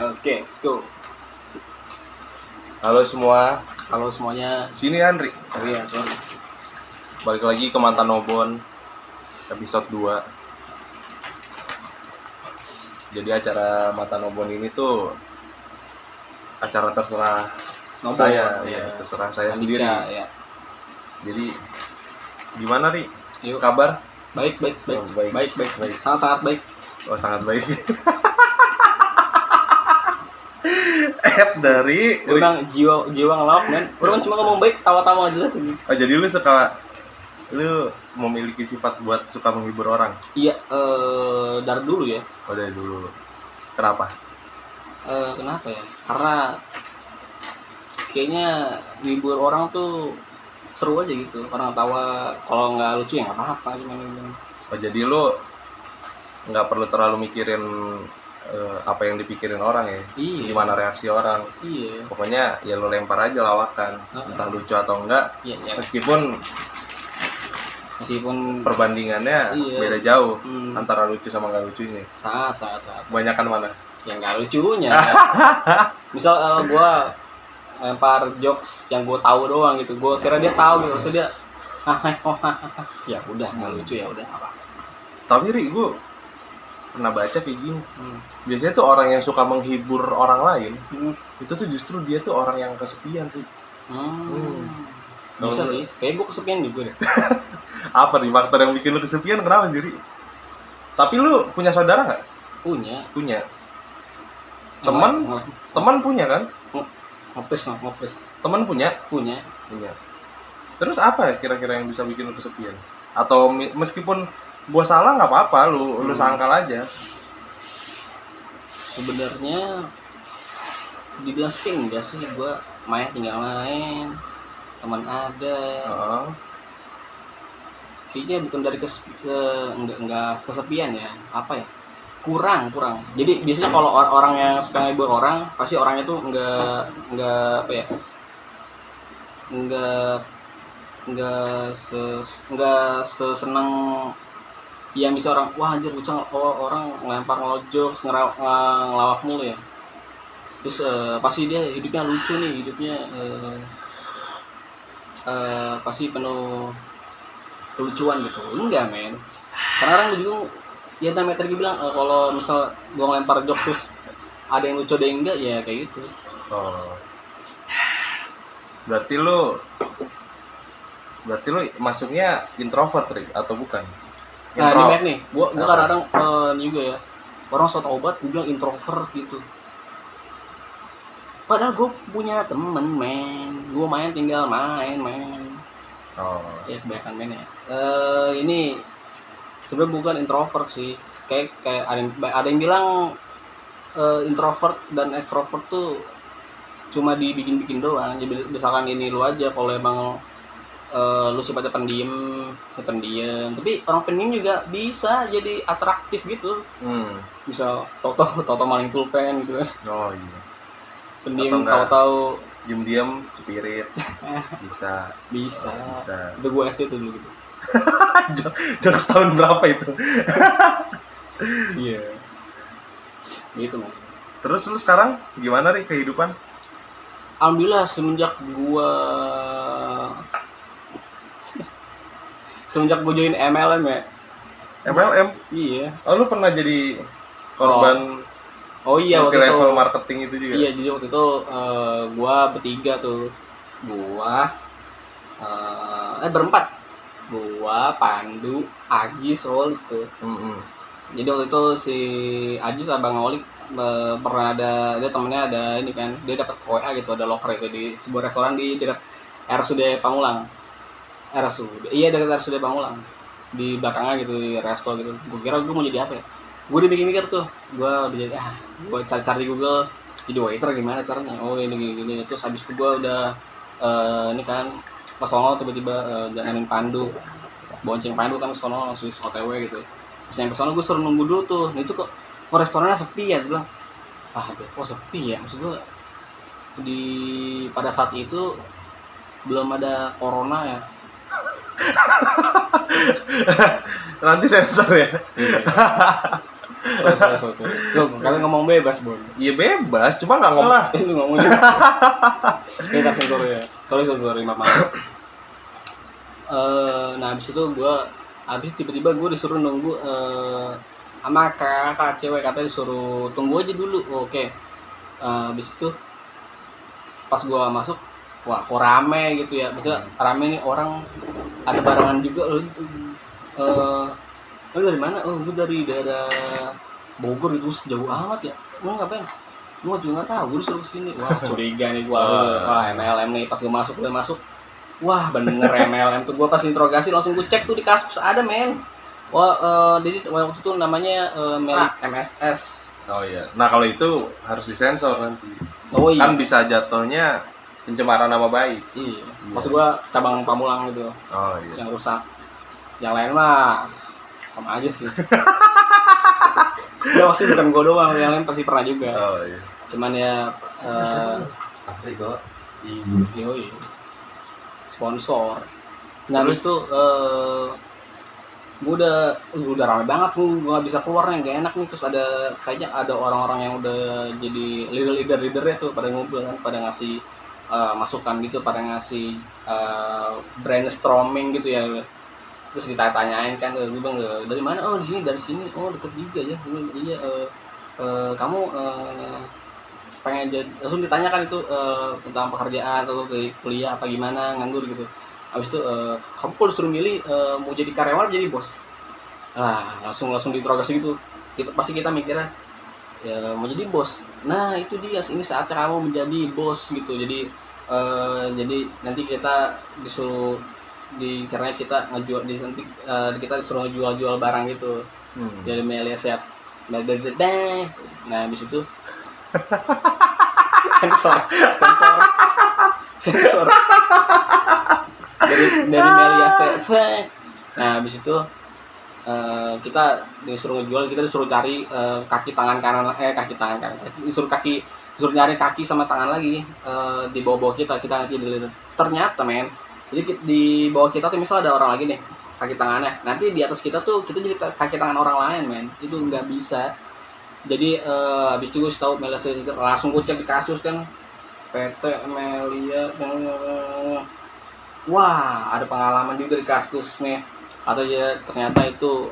Oke, let's go. Halo semua, Halo semuanya. sini Andri. Oh iya, sorry. Balik lagi ke Mantan Nobon episode 2. Jadi acara Mantan Nobon ini tuh acara terserah Nobon, saya, ya. terserah saya Andika, sendiri. ya. Jadi gimana Ri? Yuk. Kabar? Baik. Oh, baik. Sangat baik. Oh, sangat baik. Dari Orang jiwa ngelawak, men. Orang cuma ngomong baik, tawa-tawa aja lah. Oh, jadi lu memiliki sifat buat suka menghibur orang? Iya, dari dulu ya. Oh, dari dulu. Kenapa? Kenapa ya? Karena kayaknya ngibur orang tuh seru aja gitu. Orang tawa, kalau nggak lucu ya nggak apa-apa gimana. Oh, jadi lu nggak perlu terlalu mikirin apa yang dipikirin orang ya? Iya. Gimana reaksi orang? Iya. Pokoknya ya lu lempar aja lawakan, entah lucu atau enggak. Iya. Meskipun perbandingannya iya. beda jauh antara lucu sama nggak lucunya. Sangat. Kebanyakan mana? Yang nggak lucunya. Misal gue lempar jokes yang gue tahu doang gitu, gue kira dia tahu gitu, terus dia ya udah nggak lucu ya udah apa. Tapi Ri, gue pernah baca kayak gini. Biasanya tuh orang yang suka menghibur orang lain, itu tuh justru dia tuh orang yang kesepian tuh. Bisa sih, kayak gue kesepian juga deh. Apa nih faktor yang bikin lu kesepian? Kenapa sih Ri? Tapi lu punya saudara nggak? Punya. Teman punya kan? Ngopes. Teman punya. Terus apa ya kira-kira yang bisa bikin lu kesepian? Atau meskipun gua salah nggak apa-apa, lu sangkal aja. Sebenarnya dibilang sepi enggak sih, gue tinggal main, teman ada. Kayaknya bukan dari enggak kesepian ya, apa ya? Kurang. Jadi biasanya kalau orang yang suka ngibur orang, pasti orangnya tuh enggak apa ya? Enggak sesenang yang bisa orang, wah anjir lucu, orang ngelempar ngelojok, ngelawak mulu ya. Terus pasti dia hidupnya lucu nih, pasti penuh kelucuan gitu. Enggak, men. Karena orang juga ya namanya tadi bilang, kalau misal gua ngelempar jokes terus ada yang lucu ada yang enggak, ya kayak gitu. Oh. Berarti lu masuknya introvert atau bukan? Nah, ini baik nih. Gua kadang-kadang juga ya. Orang soal obat gue bilang introvert gitu. Padahal gue punya temen, men. Gue tinggal main. Oh. Ya kebanyakan main ya. Ini sebenarnya bukan introvert sih. Kayak ada yang bilang introvert dan extrovert tuh cuma dibikin doang. Jadi misalkan ini lu aja, kalau emang lu sifatnya pendiam, tapi orang pendiam juga bisa jadi atraktif gitu. Misal toto maling pulpen gitu kan. Oh iya. Pendiam tahu-tahu diam spirit. bisa. Itu gue SD tuh dulu gitu. Jokes tahun berapa itu? Iya. Gitu man. Terus lu sekarang gimana nih kehidupan? Alhamdulillah semenjak gue join MLM ya. MLM? Iya. Oh, lu pernah jadi korban? Oh iya, waktu level marketing itu juga. Iya, jadi waktu itu gue bertiga tuh. Berempat. Gua, Pandu, Ajis, Olik tuh. Jadi waktu itu si Ajis abang Olik pernah ada, dia temennya ada ini kan, dia dapat WA gitu, ada loker itu di sebuah restoran di dekat RSUD Pamulang. Iya, dekat RSUD Pamulang. Di belakangnya gitu, di resto gitu. Gue kira gue mau jadi apa ya? Gue udah mikir tuh. Gue cari di Google, jadi waiter gimana caranya? Oh ini. Terus habis itu gue udah ini kan ke sono, tiba-tiba jalanin Pandu. Bonceng Pandu kan ke sono langsung OTW gitu. Terus yang ke sono gue suruh nunggu dulu tuh. Nah, itu kok restorannya sepi ya, gue bilang. Kok sepi ya? Maksud gue pada saat itu belum ada corona ya. Nanti sensor ya. Sorry. Lu kalian ngomong bebas, Bon. Iya bebas, cuma nggak ngomong. Lu ngomong juga. Kita sensor ya. Sorry, maaf. Nah habis itu tiba-tiba gue disuruh nunggu sama kakak cewek, katanya disuruh tunggu aja dulu. Oke. Habis itu pas gue masuk, wah kok rame gitu ya. Maksudnya rame nih orang, ada barengan juga. Lu dari mana? Oh, gue dari daerah Bogor itu, jauh amat ya. Lu ngapain? Gue juga nggak tahu, gue disuruh kesini. Wah curiga nih gue. Wah MLM nih, pas gue masuk. Wah bener MLM tuh. Gue pas interogasi langsung gue cek tuh di kasus ada men. Wah jadi waktu itu namanya MSS. Oh iya. Nah kalau itu harus disensor nanti. Oh iya. Kan bisa jatuhnya pencemaran nama baik. Iya. Maksud gue cabang Pamulang gitu. Oh iya. Yang rusak. Yang lain mah sama aja sih. Ya maksudnya bukan gue doang, yang lain pasti pernah juga. Oh iya. Cuman ya yoi. Sponsor. Nah terus tuh gue udah rame banget, gue nggak bisa keluar nih, nggak enak nih. Terus kayaknya ada orang-orang yang udah jadi leadernya tuh pada ngumpul kan, pada ngasih masukan gitu, pada ngasih brainstorming gitu ya. Terus ditanya-tanyain kan, gue bilang dari mana? Oh dari sini. Oh deket juga ya. Iya. Kamu pengen jadi, langsung ditanyakan itu tentang pekerjaan atau dari kuliah apa gimana, nganggur gitu. Habis itu kamu kalau disuruh milih mau jadi karyawan atau jadi bos? Langsung diinterogasi gitu. Itu pasti kita mikirnya ya mau jadi bos. Nah itu dia, ini saatnya kamu menjadi bos gitu. Jadi nanti kita disuruh karena kita ngejual nanti kita disuruh jual barang gitu. Dari Melia Sehat. Nah habis itu sensor dari Melia Sehat. Nah habis itu kita disuruh ngejual, kita disuruh cari kaki tangan kanan, disuruh nyari kaki sama tangan lagi di bawah kita nanti ternyata men. Jadi di bawah kita tuh misal ada orang lagi nih kaki tangannya, nanti di atas kita tuh kita jadi kaki tangan orang lain men. Itu nggak bisa. Jadi habis itu gue tahu Melia langsung gue cek di kasus kan, PT Melia. Wah ada pengalaman juga di kasusnya. Atau ya ternyata itu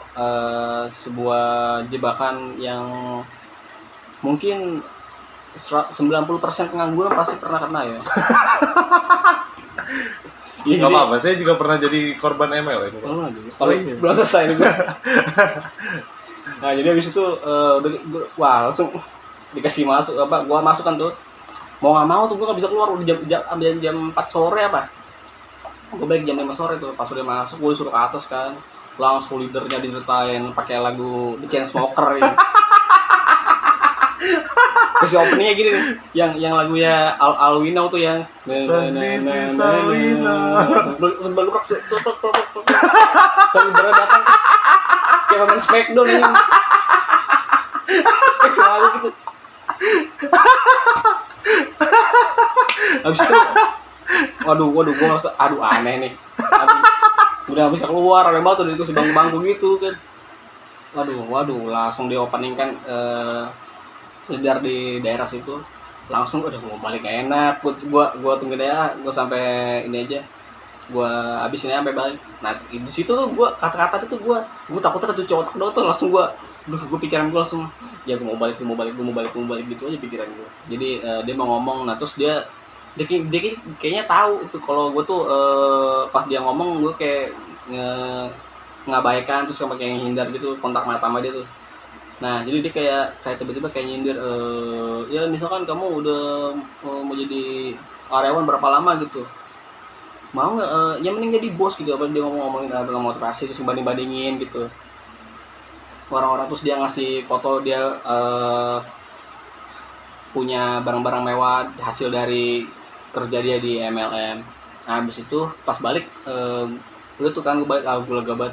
sebuah jebakan yang mungkin 90% pengangguran pasti pernah kena ya. Gak apa-apa, saya juga pernah jadi korban ML itu. Belum selesai nih gue. Nah jadi habis itu langsung dikasih masuk apa? Gua masukkan tuh. Mau nggak mau tuh gue nggak bisa keluar, udah jam 4 sore apa? Gue balik jam 5 sore tuh. Pas udah masuk gue disuruh ke atas kan. Langsung leadernya diceritain pakai lagu The Chainsmokers ini. Terus openingnya gini nih, yang lagunya All We Know tuh yang sebelum lu sambil berat datang kayak pemain Smackdown ini. Selalu gitu. Habis itu waduh gue ngerasa aneh nih. Udah bisa keluar, ada batu dari itu si bangku gitu kan. Waduh langsung di opening kan leader di daerah situ. Langsung udah mau balik gak enak. Gua tungguin aja, gua sampai ini aja. Gua habisin sampai balik. Nah, di situ tuh gua kata-kata itu gua takutnya ketujuh otak doang tuh, langsung gua pikiran gua langsung ya gua mau balik gitu aja pikiran gua. Jadi dia mau ngomong, nah terus dia kayaknya tahu itu kalau gua tuh pas dia ngomong gua kayak ngabaikan, terus kayak menghindar gitu kontak mata sama dia tuh. Nah jadi dia kayak tiba-tiba kayak nyindir, ya misalkan kamu udah mau jadi karyawan berapa lama gitu, mau nggak yang mending jadi bos gitu. Apa dia ngomongin tentang motivasi, terus banding-bandingin gitu orang-orang. Terus dia ngasih foto dia punya barang-barang mewah hasil dari kerja dia di MLM. Nah habis itu pas balik udah tuh kan gue balik agak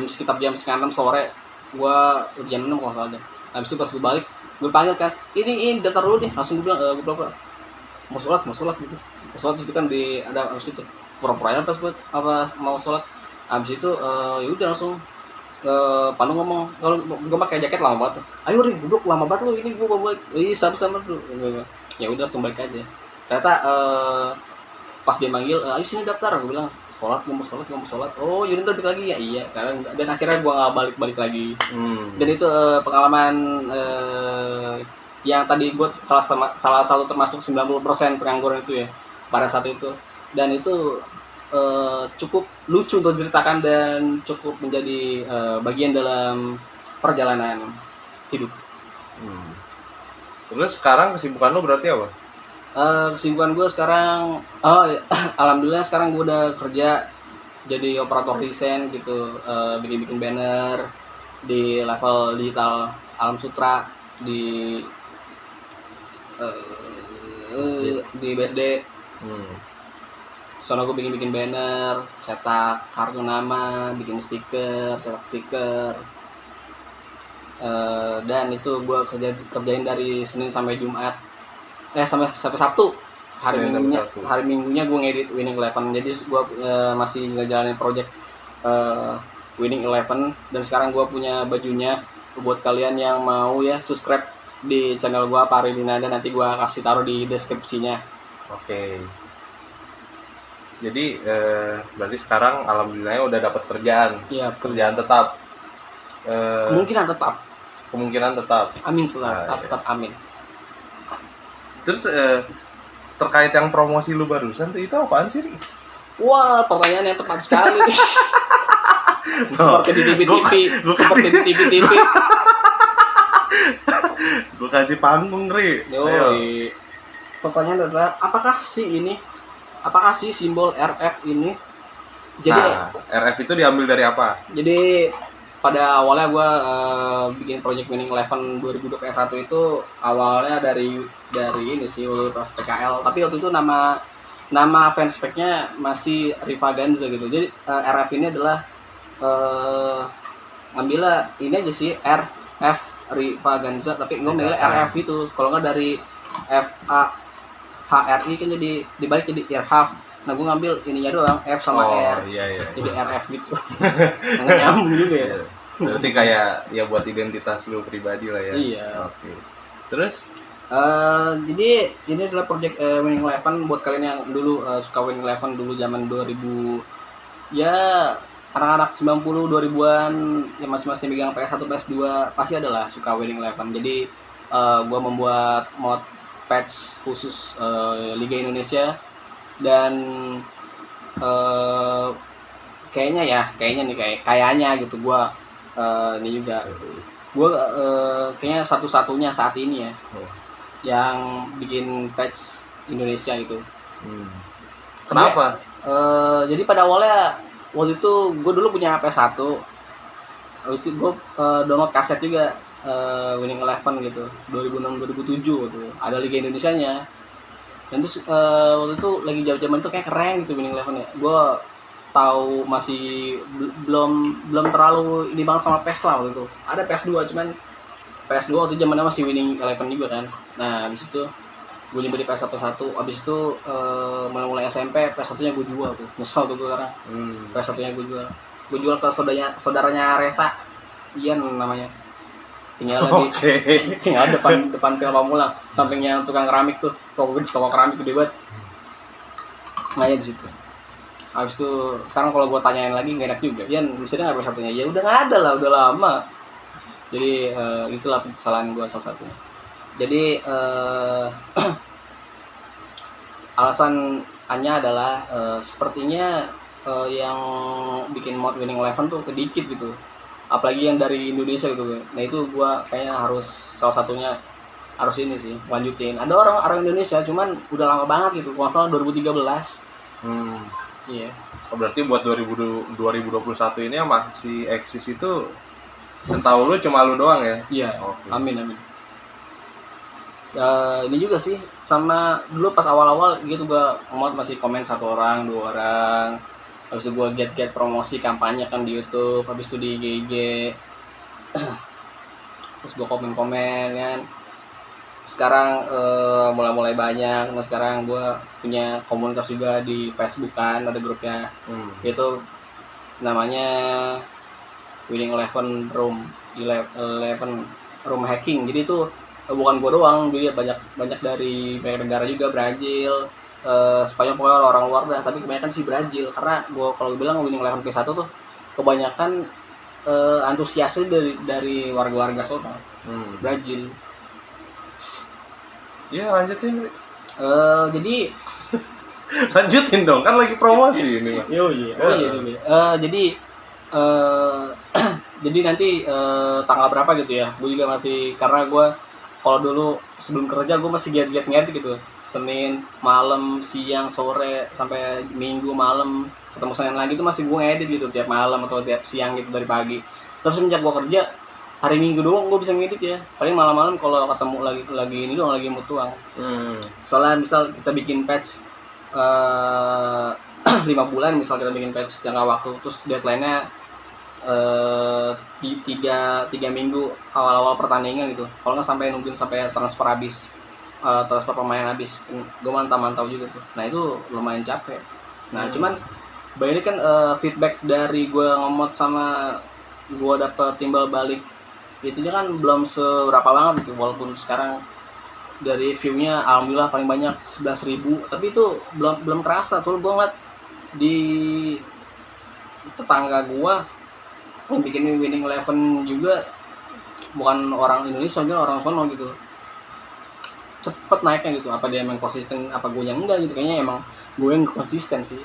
sekitar jam 5:30 sore. Gua jam 6 kalau salah deh. Habis itu pas gue balik, gue panggil kan, ini daftar dulu deh. Langsung gue bilang, mau sholat gitu. Mau sholat itu kan ada habis itu pura-puranya pas buat apa mau sholat. Habis itu ya udah langsung Pandu ngomong, kalau gue pakai jaket lama banget, ayo Ri, duduk lama banget lu ini, gue bawa, sama tuh, ya udah langsung balik aja. Ternyata pas dia manggil, ayo sini daftar, gue bilang sholat, gue mau sholat, oh yaudah ntar balik lagi, ya iya, karena dan akhirnya gue nggak balik lagi. Dan itu pengalaman yang tadi gue salah satu termasuk 90% pengangguran itu ya pada saat itu, dan itu cukup lucu untuk diceritakan dan cukup menjadi bagian dalam perjalanan hidup. Terus sekarang kesibukan lo berarti apa? Kesibukan gue sekarang, alhamdulillah sekarang gue udah kerja jadi operator desain gitu, bikin banner di level digital Alam Sutra di BSD. Soalnya gue bikin banner, cetak kartu nama, bikin stiker, cetak stiker, dan itu gue kerjain dari Senin sampai Jumat, sampai Sabtu. Hari minggunya gue ngedit Winning Eleven. Jadi gue masih ngejalanin project Winning Eleven, dan sekarang gue punya bajunya. Buat kalian yang mau ya subscribe di channel gue Pak Ridinanda, nanti gue kasih taruh di deskripsinya. Oke. Jadi berarti sekarang alhamdulillahnya udah dapat kerjaan. Iya, kerjaan tetap. Kemungkinan tetap. Amin, tetap amin. Terus terkait yang promosi lu barusan tuh, itu apaan sih? Wah, pertanyaan yang tepat sekali. Seperti di TV. Gue kasih panggung, Ri. Pertanyaan adalah, apakah sih simbol RF ini? Jadi RF itu diambil dari apa? Jadi pada awalnya gue bikin project Winning Eleven 2021 itu awalnya dari ini sih, waktu PKL. Tapi waktu itu nama fanspage-nya masih Riva Ganza gitu. Jadi RF ini adalah ngambilnya ini aja sih, RF Riva Ganza, tapi gue milih RF itu. Kalau nggak dari FAHRI kan jadi dibalik jadi Irhaf. Nah gue ngambil ininya doang, F sama R. Iya. Jadi RF gitu. Nggak nyambung juga ya. Berarti kayak ya buat identitas lu pribadi lah ya. Iya. Oke. Terus jadi ini adalah project Winning Eleven. Buat kalian yang dulu suka Winning Eleven dulu zaman 2000, ya anak-anak 90 2000-an yang masih megang PS1 PS2 pasti adalah suka Winning Eleven. Jadi gue membuat mod patch khusus Liga Indonesia, dan kayaknya gitu gue ini juga gue kayaknya satu-satunya saat ini ya yang bikin patch Indonesia itu. Kenapa? Jadi pada awalnya waktu itu gue dulu punya PS1, waktu itu gue download kaset juga Winning Eleven gitu 2006-2007 gitu, ada Liga Indonesianya. Dan terus waktu itu lagi zaman itu kayak keren gitu Winning Eleven ya. Gue tahu masih belum terlalu ini banget sama PES lah waktu itu. Ada PS2, cuman PS2 waktu itu zamannya masih Winning Eleven juga kan. Nah habis itu gue beli PS1, habis itu mulai SMP PS1-nya gue jual tuh. Nyesel tuh gue sekarang. PS1-nya gue jual ke saudaranya Resa, Ian namanya. Tinggal depan Pil Pamulang, sampingnya tukang keramik tuh, toko keramik gede banget. Ngaya di situ. Habis itu sekarang kalau gue tanyain lagi nggak enak juga. Ian bisa nggak PS1-nya? Ya udah nggak ada lah, udah lama. Jadi itulah kesalahan gue salah satunya. Jadi alasannya adalah sepertinya yang bikin mod Winning Eleven tuh sedikit gitu, apalagi yang dari Indonesia gitu. Nah itu gue kayaknya salah satunya harus ini sih lanjutin. Ada orang Indonesia cuman udah lama banget gitu, kalau salah 2013. Iya. Berarti buat 2021 ini yang masih eksis itu setahu lu cuma lu doang ya? Iya. Okay. Amin. Ini juga sih sama dulu pas awal-awal gitu gue mod masih komen 1 orang 2 orang, habis itu gue get promosi kampanye kan di YouTube, habis itu di IG terus gue komen kan. Sekarang mulai banyak. Nah sekarang gue punya komunitas juga di Facebook kan, ada grupnya. Itu namanya Winning Eleven Eleven room hacking. Jadi itu bukan gue doang, jadi banyak dari banyak negara juga, Brazil, Spanyol, pokoknya orang luar dah, tapi kebanyakan sih Brazil, karena gue kalau bilang Winning Eleven P1 tuh kebanyakan antusiasnya dari warga-warga sana. Brazil. Iya, lanjutin. Jadi lanjutin dong, kan lagi promosi ini. Jadi nanti tanggal berapa gitu ya, gue juga masih, karena gue kalau dulu sebelum kerja gue masih giat-giat ngedit gitu, Senin malam, siang, sore, sampai Minggu malam, ketemu Senin lagi tuh masih gue ngedit gitu tiap malam atau tiap siang gitu dari pagi. Terus semenjak gue kerja hari Minggu doang gue bisa ngedit ya, paling malam-malam kalau ketemu lagi ini doang, lagi mau tuang. Soalnya misal kita bikin patch 5 bulan, misal kita bikin patch jangka waktu, terus deadline-nya 3 minggu awal-awal pertandingan gitu. Kalau nggak sampai nungguin sampai transfer habis, transfer pemain habis, gue mantau juga tuh. Nah itu lumayan capek. Nah cuman banyak kan feedback dari gue ngemot sama gue dapet timbal balik itunya kan belum seberapa banget gitu, walaupun sekarang dari view-nya alhamdulillah paling banyak 11.000, tapi itu belum kerasa. Soalnya gue ngeliat di tetangga gue yang bikin Winning Eleven juga bukan orang Indonesia, dia orang sono gitu, cepet naiknya gitu. Apa dia emang konsisten, apa gue yang enggak gitu, kayaknya emang gue yang konsisten sih.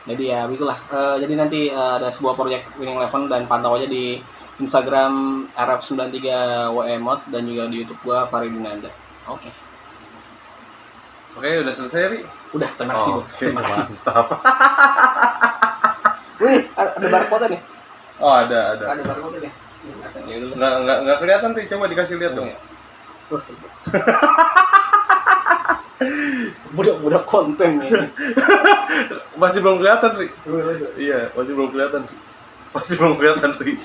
Jadi ya begitulah. Jadi nanti ada sebuah proyek Winning Eleven, dan pantau aja di Instagram RF93WEMod dan juga di YouTube gua Faridinanda. Oke, udah selesai, Ri? Udah, terima kasih, terima kasih. Mantap. Wih, ada barcode nih. Oh, ada. Ada barcode nih. Enggak kelihatan, Ri. Coba dikasih lihat dong. Budak konten nih. Masih belum kelihatan, Ri. Iya, masih belum kelihatan, Ri.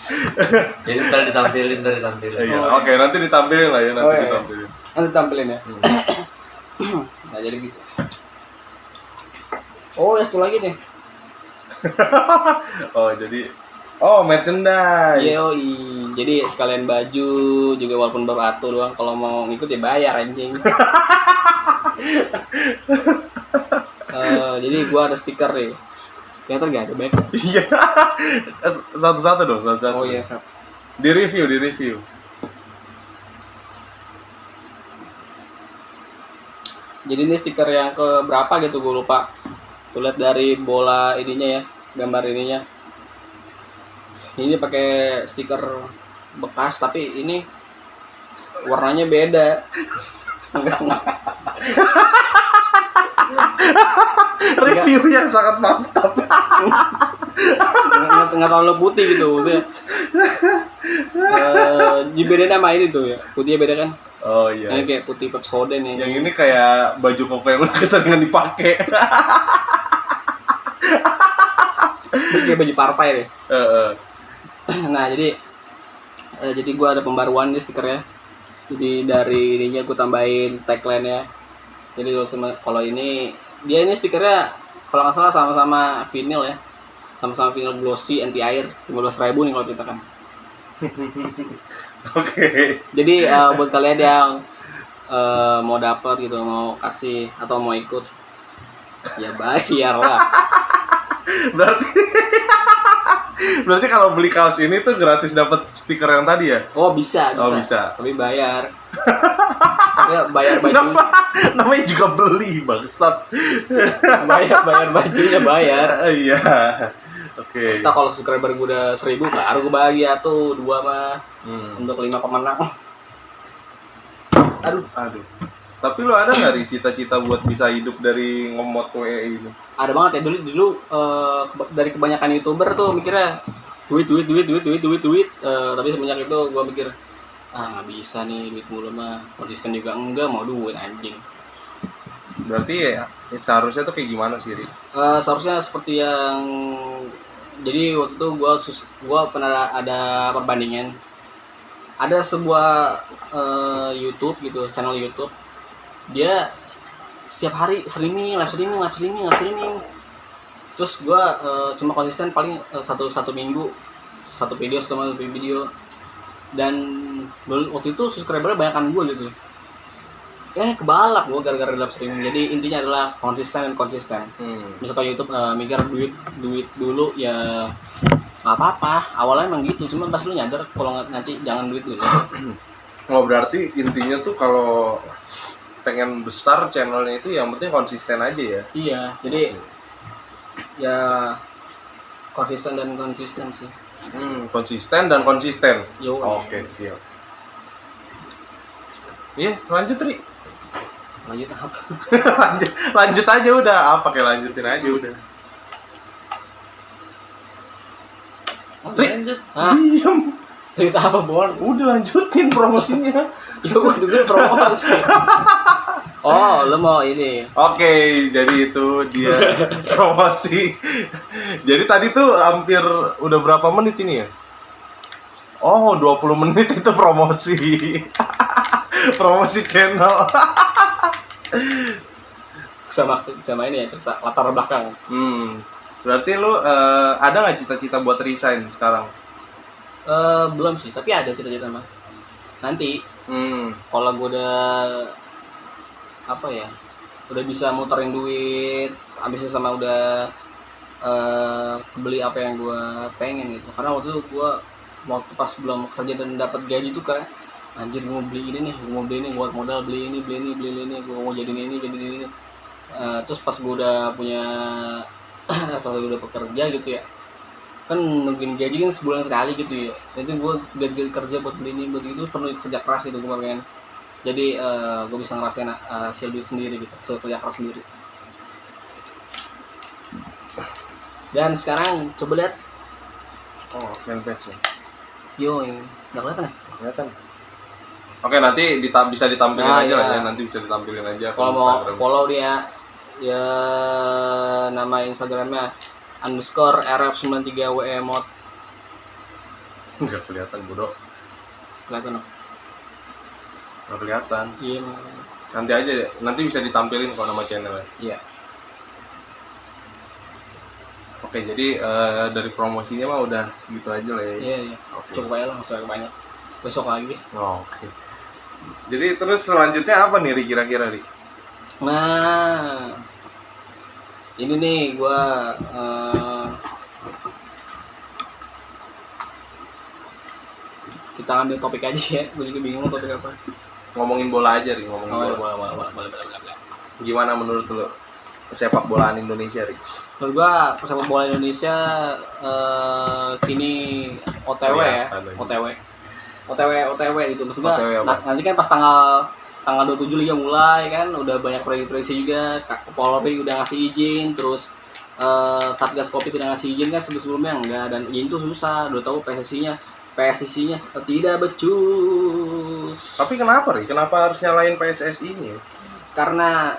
Jadi ntar ditampilin. Iya, oke, nanti ditampilin lah ya, ditampilin. Nanti tampilin ya. Nah, jadi gitu. Oh, ya satu lagi nih. Merchandise. Yoi. Jadi sekalian baju juga, walaupun baru atuh doang, kalau mau ngikut ya bayar anjing. Jadi gua ada stiker nih. Ternyata nggak ada baik. Iya. Satu-satu dong. Oh iya, satu. Di review. Jadi ini stiker yang ke berapa gitu, gue lupa. Tuh lihat dari bola ininya ya, gambar ininya. Ini pakai stiker bekas, tapi ini warnanya beda. Review yang sangat mantap. Nggak terlalu putih gitu maksudnya. Bedain sama ini tuh ya, putihnya beda kan. Oh iya. Ini kayak putih Pepsodent nih. Yang ini kayak baju koko yang udah keseringan dipakai. Ini kayak baju partai deh. Nah jadi gue ada pembaruan di stikernya. Jadi dari ininya gue tambahin tagline ya. Jadi kalau ini dia ini stikernya kalau nggak salah sama-sama vinyl ya, sama-sama vinyl glossy anti air, 15.000 nih kalau kita kan. Oke. Jadi buat kalian yang mau dapat gitu, mau kasih atau mau ikut, ya bayar lah. Berarti kalau beli kaos ini tuh gratis dapat stiker yang tadi ya? Oh bisa. Tapi bayar. Ya, bayar baju. Namanya juga beli, bangsat. bayar bajunya bayar. Iya. Oke. Kita kalau subscriber gue udah 1.000 baru gue bahagia tuh 2 mah. Untuk 5 pemenang. Aduh. Tapi lu ada nggak nih cita-cita buat bisa hidup dari ngemot WE ini? Ada banget ya, dulu dari kebanyakan YouTuber tuh mikirnya duit. Tapi semenjak itu gue mikir nggak bisa nih, duit mulu mah, konsisten juga enggak, mau duit anjing. Berarti ya seharusnya tuh kayak gimana sih, Ri? Seharusnya seperti yang, jadi waktu itu gue pernah ada perbandingan, ada sebuah YouTube gitu, channel YouTube, dia setiap hari live streaming. Terus gue cuma konsisten paling satu minggu satu video dan waktu itu subscribernya banyakan gue gitu. Kebalap gue gara-gara live streaming. Jadi intinya adalah konsisten. Misalkan YouTube mikir duit dulu ya nggak apa-apa. Awalnya emang gitu, cuma pas lu nyadar kalau nanti jangan duit dulu. Oh, berarti intinya tuh kalau pengen besar channelnya itu yang penting konsisten aja ya. Iya, jadi ya konsisten sih. Konsisten dan konsisten. Oke, siap. Iya, lanjut Ri. Lanjut apa? lanjut aja udah. Kayak lanjutin aja udah. Ri, lanjut. Diam. Cerita apa, Bon? Udah lanjutin promosinya. Ya udah gue promosi. Oh, lo mau ini? Oke, jadi itu dia promosi. Jadi tadi tuh hampir udah berapa menit ini ya? Oh, 20 menit itu promosi. Promosi channel. sama ini ya, cerita latar belakang. Berarti lu ada nggak cita-cita buat resign sekarang? Belum sih, tapi ada cita-cita mah. Nanti kalau gue udah bisa muterin duit, habis itu sama udah beli apa yang gue pengen gitu. Karena waktu itu gue pas belum kerja dan dapat gaji tuh kayak anjir, gue mau beli ini nih, gue modal beli ini, gue mau jadiin ini. Terus pas gue udah punya pas gue udah bekerja gitu ya, kan mungkin gaji kan sebulan sekali gitu ya. Jadi gue kerja buat beli ini buat itu perlu kerja keras gitu gue pengen. Jadi gue bisa ngerasain hasil duit sendiri gitu, hasil kerja keras sendiri. Dan sekarang coba lihat. Oh, fanpage ya. Yo, nggak kelihatan ya? Kelihatan. Oke, nanti bisa ditampilin aja lah ya. Nanti bisa ditampilin aja. Kalau mau follow dia, ya nama Instagramnya _rf93wemod. Nggak kelihatan bodoh. Kelihatan dong? Nggak kelihatan. Iya. Nanti aja, nanti bisa ditampilin kalau nama channelnya. Iya. Oke, jadi dari promosinya mah udah segitu aja lah ya. Iya. Okay. Cukup aja lah, nggak usah banyak. Besok lagi. Oke. Jadi terus selanjutnya apa nih kira-kira nih? Nah, ini nih gue kita ambil topik aja ya. Gue juga bingung topik apa. Ngomongin bola aja nih, bola. Gimana menurut lo sepak bolaan Indonesia, Rik? Menurut gue sepak bola Indonesia kini OTW ya, OTW gitu. Maksudnya nanti kan pas tanggal 27 liga mulai kan, udah banyak prediksi juga. Polri udah ngasih izin, terus Satgas Covid udah ngasih izin kan, sebelumnya enggak, dan izin itu susah. Udah tahu PSSI-nya tidak becus. Tapi kenapa Ri? Kenapa harus nyalain PSSI-nya? Karena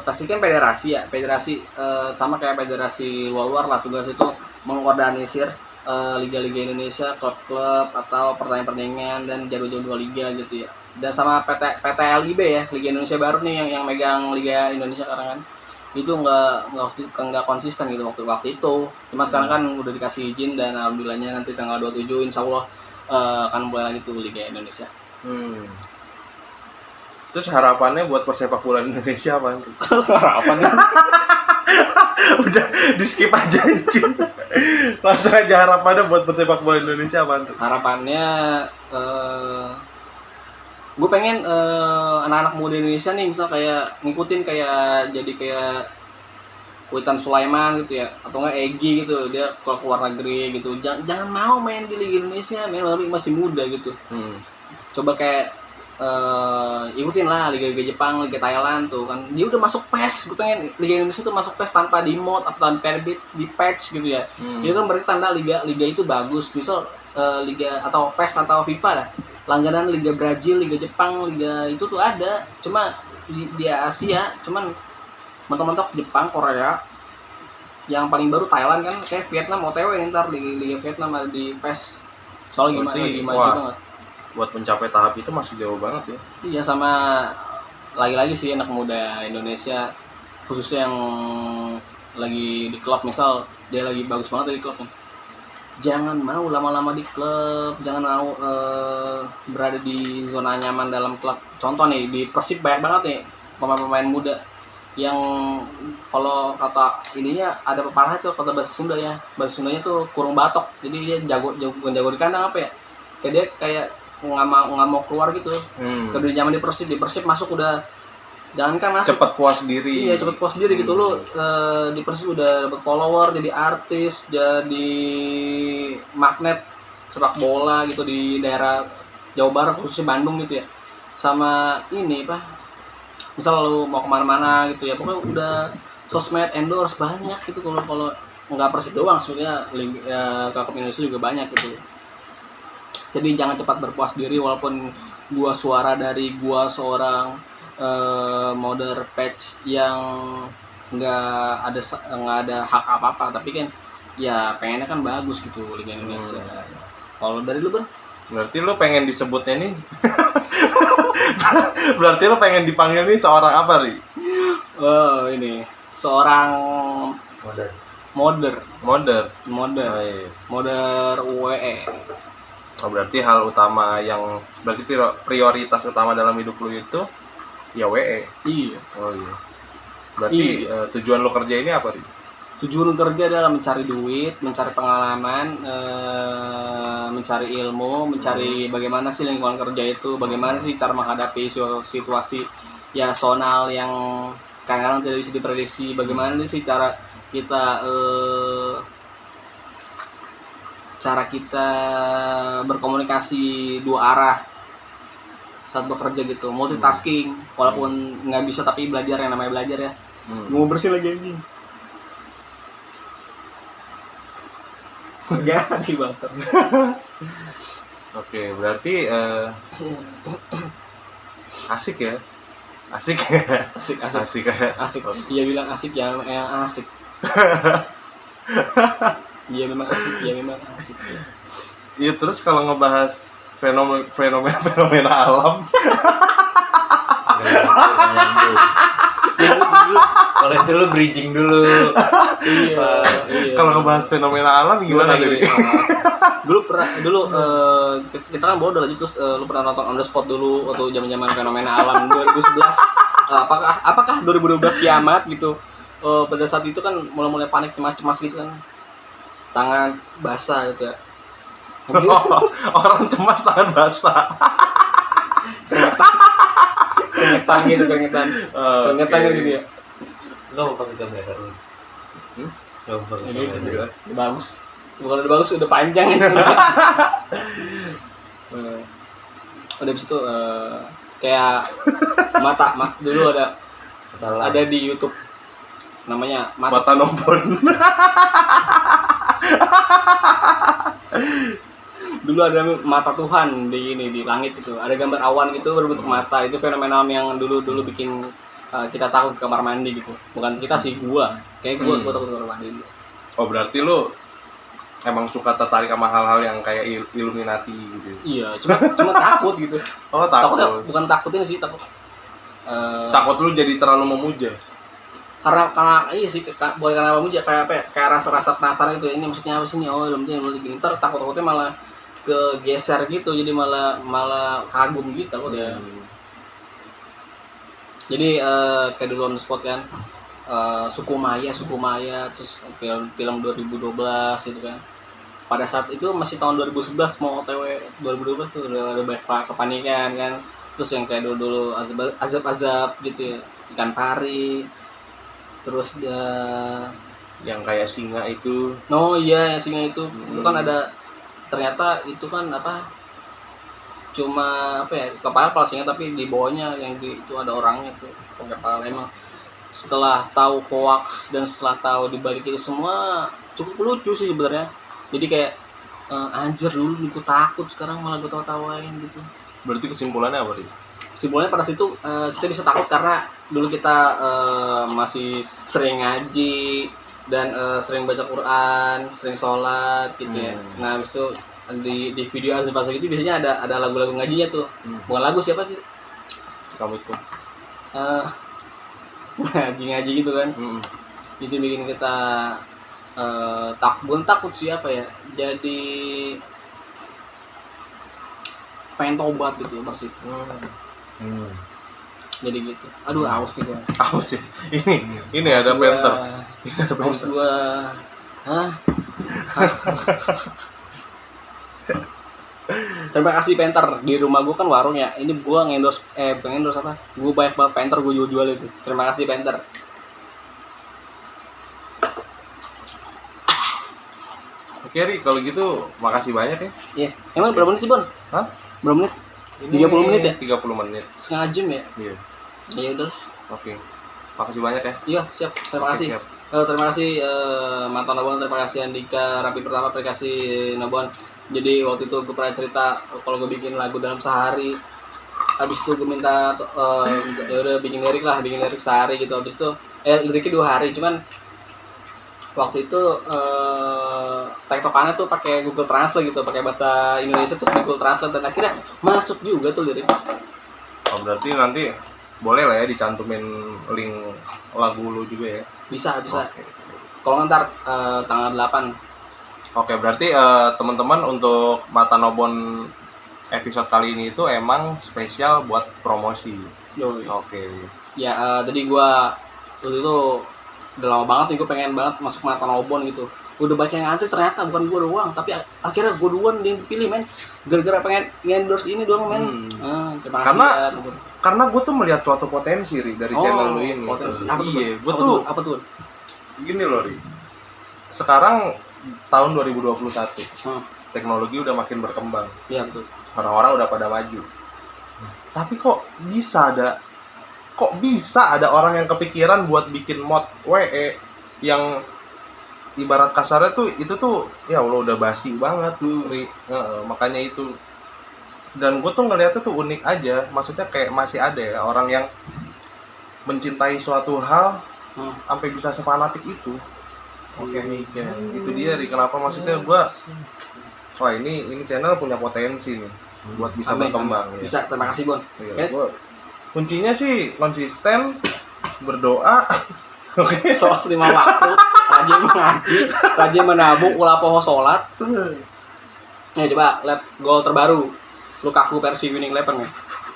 pasti kan federasi sama kayak federasi luar lah, tugas itu mengorganisir liga-liga Indonesia, klub-klub atau pertandingan dan jadwal liga gitu ya. Dan sama PT LIB ya, Liga Indonesia baru nih yang megang Liga Indonesia sekarang kan. Itu nggak konsisten gitu waktu itu. Cuma sekarang kan udah dikasih izin dan alhamdulillahnya nanti tanggal 27 insya Allah akan mulai lagi tuh Liga Indonesia. Terus harapannya buat persepak bola Indonesia apa? Harapannya udah di skip aja anjing. Langsung aja harapannya buat persepak bola Indonesia apa? Harapannya gue pengen anak-anak muda Indonesia nih misal kayak ngikutin jadi kayak Witan Sulaiman gitu ya, atau enggak Egy gitu, dia keluar negeri gitu. Jangan mau main di Liga Indonesia, tapi masih muda gitu. Coba kayak ikutin lah Liga Jepang, Liga Thailand tuh kan, dia udah masuk PES. Gue pengen Liga Indonesia tuh masuk PES tanpa di mod atau tanpa di patch gitu ya. Itu kan berarti tanda liga itu bagus. Misal Liga atau PES atau FIFA lah, langganan Liga Brazil, Liga Jepang, Liga itu tuh ada. Cuma di Asia, cuman mentok-mentok Jepang, Korea. Yang paling baru Thailand kan, kayak Vietnam OTW nih ntar Liga Vietnam ada di PES. Soalnya gimana banget. Buat mencapai tahap itu masih jauh banget ya. Iya, sama lagi-lagi sih anak muda Indonesia khususnya yang lagi di klub, misal dia lagi bagus banget di klub nih, jangan mau lama-lama di klub, jangan mau berada di zona nyaman dalam klub. Contoh nih di Persib banyak banget nih pemain-pemain muda yang kalau kata ininya ada pepatah itu kata bahasa Sunda ya, bahasa Sundanya tuh kurung batok, jadi dia bukan jago di kandang apa ya, kayak dia kayak nggak mau keluar gitu. Kedua nyaman di Persib masuk udah jangan kan masuk cepet puas diri. Iya cepet puas diri gitu. Lu di Persib udah dapet follower, jadi artis, jadi magnet sepak bola gitu di daerah Jawa Barat khususnya Bandung gitu ya. Sama ini misal lu mau kemana-mana gitu ya, pokoknya udah sosmed endorse banyak gitu. Kalau nggak Persib doang sebenarnya klub Indonesia juga banyak gitu. Jadi jangan cepat berpuas diri, walaupun gua suara dari gua seorang modder patch yang nggak ada hak apa-apa, tapi kan ya pengennya kan bagus gitu Liga Indonesia. Kalau dari lu, Bang? Berarti lu pengen disebutnya nih berarti lu pengen dipanggil nih seorang apa, Ri? Oh, ini seorang modder. Oh, iya. Modder WE. Oh, berarti hal utama yang berarti prioritas utama dalam hidup lu itu ya WE. Iya. Oh iya. Berarti tujuan lu kerja ini apa, Ri? Tujuan kerja adalah mencari duit, mencari pengalaman, mencari ilmu, mencari bagaimana sih lingkungan kerja itu, bagaimana sih cara menghadapi situasi ya sonal yang kadang-kadang tidak bisa diprediksi, bagaimana sih cara kita berkomunikasi dua arah saat bekerja gitu, multitasking, walaupun nggak bisa tapi belajar, yang namanya belajar ya. Gue mau bersih lagi anjing. Ganti bang. Oke, berarti asik ya. Asik. Iya bilang asik ya, asik. Iya memang asik. Iya, terus kalau ngebahas fenomena alam. Kalau itu lu bridging dulu. Iya. Kalau ngebahas fenomena alam gimana nih? Kita kan bodoh aja, terus lu pernah nonton On The Spot dulu waktu zaman-zaman fenomena alam 2011. Apakah 2012 kiamat gitu? Pada saat itu kan mulai panik, cemas gitu kan. Tangan basah gitu ya. Orang cemas tangan basah. Keringetan gitu ya. Enggak mau pakai kamera lu. Enggak mau pakai kamera. Ini bagus. Bukan udah bagus, udah panjang ya. Udah abis itu kayak mata dulu ada di YouTube namanya mata nombon. Dulu ada mata Tuhan di langit itu, ada gambar awan gitu berbentuk mata. Itu fenomena yang dulu bikin kita takut ke kamar mandi gitu. Bukan kita sih, gua takut ke kamar mandi. Oh, berarti lu emang suka tertarik sama hal-hal yang kayak Illuminati gitu. Iya, cuma takut gitu. Oh, takut. Bukan takutin sih, takut. Takut lu jadi terlalu memuja. Karena iya sih, bukan karena memuja, kayak rasa penasaran gitu. Ini maksudnya apa sih nih? Oh, ilmunya gini. Ntar takutnya malah kegeser gitu, jadi malah kagum gitu takut ya. Jadi kayak dulu On The Spot kan, Suku Maya, terus film 2012 gitu kan. Pada saat itu masih tahun 2011, mau OTW 2012 tuh udah banyak kepanikan kan. Terus yang kayak dulu azab gitu ya, ikan pari. Terus yang kayak singa itu. Oh iya, yang singa itu. Itu kan ada, ternyata itu kan cuma kepala singa, tapi di bawahnya itu ada orangnya tuh kepala. Emang setelah tahu hoax dan setelah tahu dibalik itu semua cukup lucu sih sebenarnya. Jadi kayak anjir, dulu gue takut, sekarang malah gue tawain gitu. Berarti kesimpulannya apa sih? Kesimpulannya pada situ kita bisa takut karena dulu kita masih sering ngaji dan sering baca Quran, sering sholat gitu ya. Nah habis itu di video azab gitu biasanya ada lagu-lagu ngajinya tuh. Bukan lagu, siapa sih? Kamu itu. Ngaji gitu kan. Itu bikin kita bukan takut sih apa ya, jadi pengen tobat gitu Persib. Jadi gitu. Aduh aus sih gua. Aus sih. Ini ada Panther. Ini ada Aus Panther. gua. Hah? Terima kasih Panther. Di rumah gua kan warung ya. Ini gua ngendorse pengendorse apa? Gua banyak banget Panther gua jual itu. Terima kasih Panther. Oke, Ri, kalau gitu makasih banyak ya. Iya. Emang berapa menit sih, Bon? Hah? Berapa menit? Ini 30 menit ya? 30 menit. Setengah jam ya? Iya. Ya udah. Oke. Makasih banyak ya. Iya, siap. Terima Oke, kasih. siap. Terima kasih mantan Nobon, terima kasih Andika, Rapi pertama, terima kasih Nobon. Jadi waktu itu gue pernah cerita kalau gue bikin lagu dalam sehari. Habis itu gue minta ya udah bikin lirik sehari gitu. Habis itu liriknya 2 hari, cuman waktu itu tektokannya tuh pakai Google Translate gitu, pakai bahasa Indonesia terus Google Translate dan akhirnya masuk juga tuh lirik. Oh, berarti nanti boleh lah ya dicantumin link lagu lu juga ya. Bisa. Oke. Kalau ntar tanggal 8. Oke, berarti teman-teman untuk Mata Nobon episode kali ini itu emang spesial buat promosi. Yoi. Oke. Ya jadi gua waktu itu udah lama banget nih, gue pengen banget masuk Mata Nobon gitu. Udah banyak yang ngantri, ternyata bukan gue doang, tapi akhirnya gue duluan yang dipilih men. Gara-gara pengen endorse ini doang men. Terima kasih. Karena gue tuh melihat suatu potensi Ri, dari channel lu ini. Potensi. Iya, gue tuh apa tuh? gini loh Ri. Sekarang tahun 2021. Teknologi udah makin berkembang. Iya betul. Orang-orang udah pada maju. Tapi kok bisa ada orang yang kepikiran buat bikin mod WE yang ibarat kasarnya tuh itu tuh ya Allah udah basi banget Ri. Makanya itu, dan gue tuh ngeliatnya tuh unik aja, maksudnya kayak masih ada ya orang yang mencintai suatu hal sampai bisa sefanatik itu. Oke, ya, itu dia Ri, kenapa maksudnya gue wah ini channel punya potensi nih buat bisa berkembang. Ya. Bisa, terima kasih Bon. Iya, gua kuncinya sih konsisten, berdoa, sholat 5 waktu, rajin mengaji, rajin menabung, ulah poho sholat. Ya coba lihat gol terbaru Lukaku versi winning 11 nih.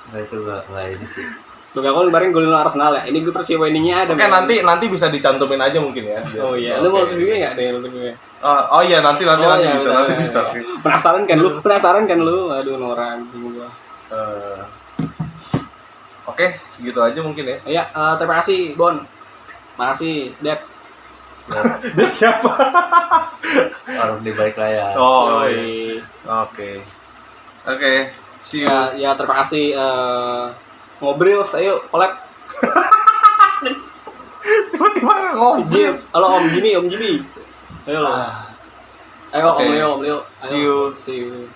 Nah itu nggak ini sih. Lukaku kemarin golin Arsenal ya. Ini gue versi winningnya ada. Oke, nanti bisa dicantumin aja mungkin ya. Oh iya, lu mau review nggak deh gue? Oh iya nanti bisa. Penasaran kan lu? Aduh norak gua. Oke, segitu aja mungkin ya. Iya, terima kasih Bon. Makasih Dep. Dia siapa? Orang di balik layar. Oh iya. Oke. See you. Ya terima kasih ngobrol, ayo collab. Tiba-tiba ngobrol. Halo Om Jimmy. Ayo. Ayo Okay. Om Leo. See you.